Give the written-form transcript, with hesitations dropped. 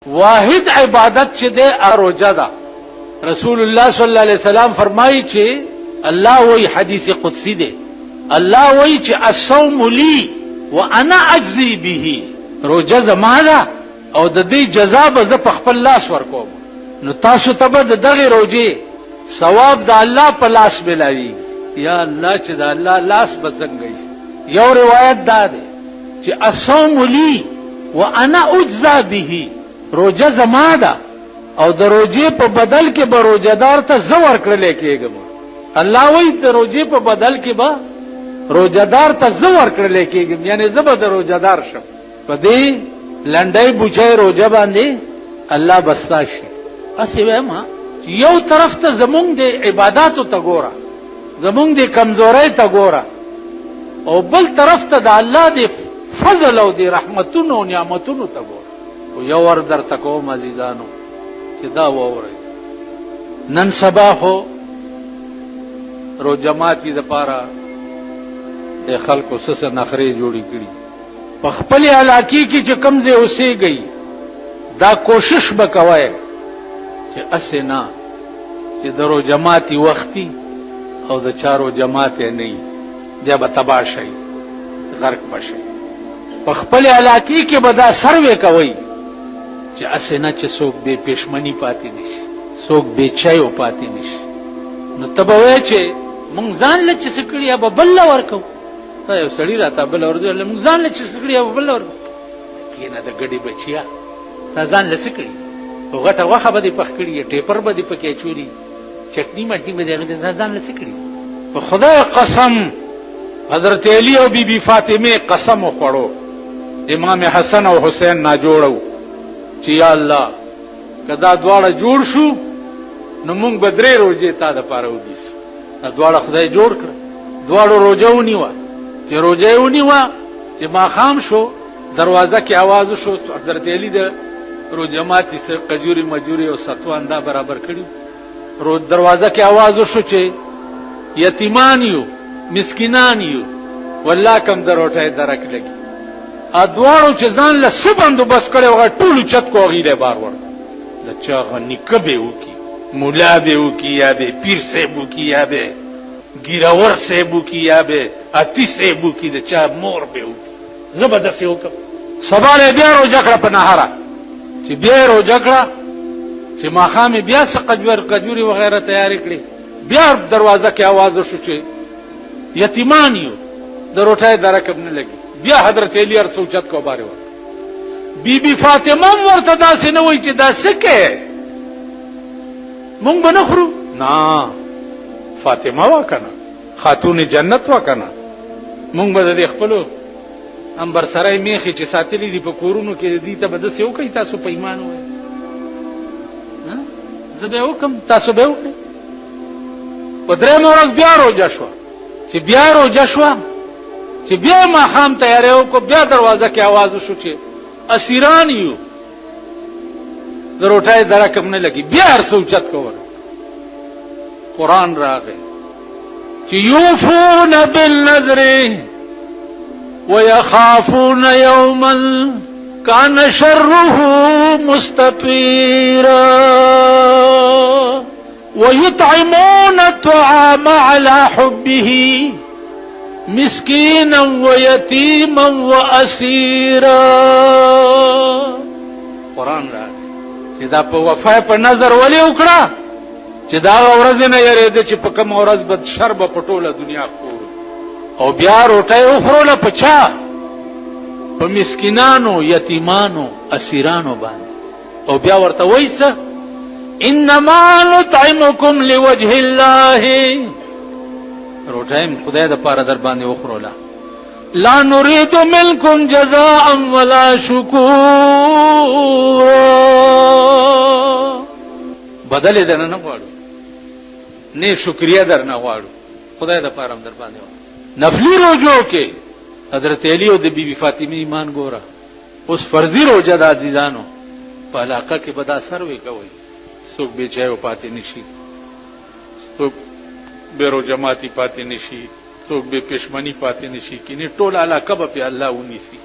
واحد عبادت چې ده روزه ده. رسول الله صلی الله علیه وسلم فرمایي چې الله وی حدیث قدسی ده، الله وی چې الصوم لی وانا اجزی به، روزه زما ده او د دې جزا به زه په خپل لاس ورکوم. نو تاسو ته به دغه روزه ثواب د الله په لاس ملاوي. یا الله چې د الله لاس به څنګه وي. یو روایت دا ده چې الصوم لی وانا اجزا به، روزه زما ده او د روزه په بدل کې به روزدار ته زه ورکړل کېږم. الله وایي د روزه په بدل کې به روزدار ته زه ورکړل کېږم، یعنی زه به د روزدار شم. په دې لنډۍ بوچای روزه باندې الله بستا شي. اسی وایم چې یو طرف ته زمونږ د عبادتو ته ګوره، زمونږ د کمزورۍ ته ګوره، او بل طرف ته د الله د فضل او د رحمتونو او نعمتونو ته ګوره. او یو ور درته کوم عزیزانو چې دا وورئ، نن سبا خو روجماتي دپاره د خلکو سسه نخرې جوړې کړي. په خپل علاقې کې چې کوم ځای اوسېږئ دا کوشش به کوئ چې اسې نه چې د روجماتي وختي او د چارو جماعت نه وي، بیا به تباه شئ، غرق به شئ. په خپل علاقې کې به دا سروې کوئ چې اسې نه چې څوک بې پښمني پاتې نشي، څوک بې چایو پاتې نشي. نو ته به وایې چې مونږ ځان له چې څه کړي یا به بل له ورکوو. تا یو سړي راته بله ورځ مونږ ځان له چې څه کړي یا به بل له ورکوو. کښېنه د ګډې بچیا، تا ځان له څه کړي؟ خو غټه غوښه به دې پخ کړي، ټیپر به دې پکې اچولي، چټني مټني به دې هغې ته ځان له څه کړي؟ په خدای قسم حضرت علی او بی بی فاطمه قسم وخوړو، امام حسن او حسین ناجوړو چې یا الله که دا دواړه جوړ شو نو مونږ به 3 روزې تا دپاره ونیسو. دا دواړه خدای جوړ کړه، دواړو روزه ونیوه. چې روزه یې ونیوه چې ماښام شو دروازه کې آواز شو، حضرت علی د روزه ماتي قجوري مجوري او ستوان دا برابر کړي. دروازه کې آواز شو چې یتیمان یو مسکینان یو، والله کم دروټه درک لګي. ادوارو چې ځان له څه بندوبست کړی هغه ټولو چت کو هغې له بار ور د چا هغه نیکه به وکړي، ملا به وکړي، یا به پیر صاحب وکړي، یا به ګیراور صاحب وکړي، یا به اتی صاحب وکړي، د چا مور به وکړي. زه به داسې وکړم. سبا یې بیا روژه کړه په نهاره، چې بیا یې روژه کړه چې ماښام یې بیا څه قجوري وغیره تیارې کړې. بیا دروازه کې آواز شو چې یتیمان یو، د روټۍ درکب نه لګي. بیا حضرت علی هر څه اوچت کو بارې ور. بی بی فاطمه هم ورته داسې نه وایي چې دا څه کوې، مونږ به نه خورو. نه، فاطمه وا که نه، خاتون جنت وا که نه، مونږ به د دې خپلو امبرسرای میخې چې ساتلي دي په کورونو کې دي ته به داسې وکړئ. تاسو په ایمان ووایئ، زه به یې وکړم، تاسو به یې وکړئ. په 3مه ورځ بیا روژه شوه. چې بیا روژه شوه چې بیا ماښام تیاری وکړو، بیا دروازه کې آواز شو چې اسیران یو، د روټۍ درکم نه لګي. بیا هر څه اوچت کول. قرآن راغی چې یوفون بالنذر ویخافون یوما کان شره مستطیرا ويطعمون الطعام على حبه مسكينا ويتيما واسيرا. قرآن راځي چې دا په وفا په نظر ولې وکړه چې دا ورځ نه یریده چې په کوم ورځ به شر به په ټوله دنیا خور. او بیا روټۍ وخوروله په چا؟ په مسکینانو، یتیمانو، اسیرانو باندې. او بیا ورته وایي څه؟ انما نطعمکم لوجه الله، روټۍ خدای د پاره در باندې وخوروله. لا نريد منکم جزاء ولا شکورا، بدل در نه غواړو، نه شکریه در نه غواړو، خدای د پاره در باندې وخوروله. نفلی روزو کې حضرت علی او د بی بی فاطمه ایمان ګوره. اوس فرضي روزه د عزیزانو په علاقه کې به دا سروې کوئ، څوک بې چایو پاتې نشي، څوک بے روجماتی پاتې نشي، څوک بے پښمنی پاتې نشي، کینه ټول علاقه به په الله ونیسي.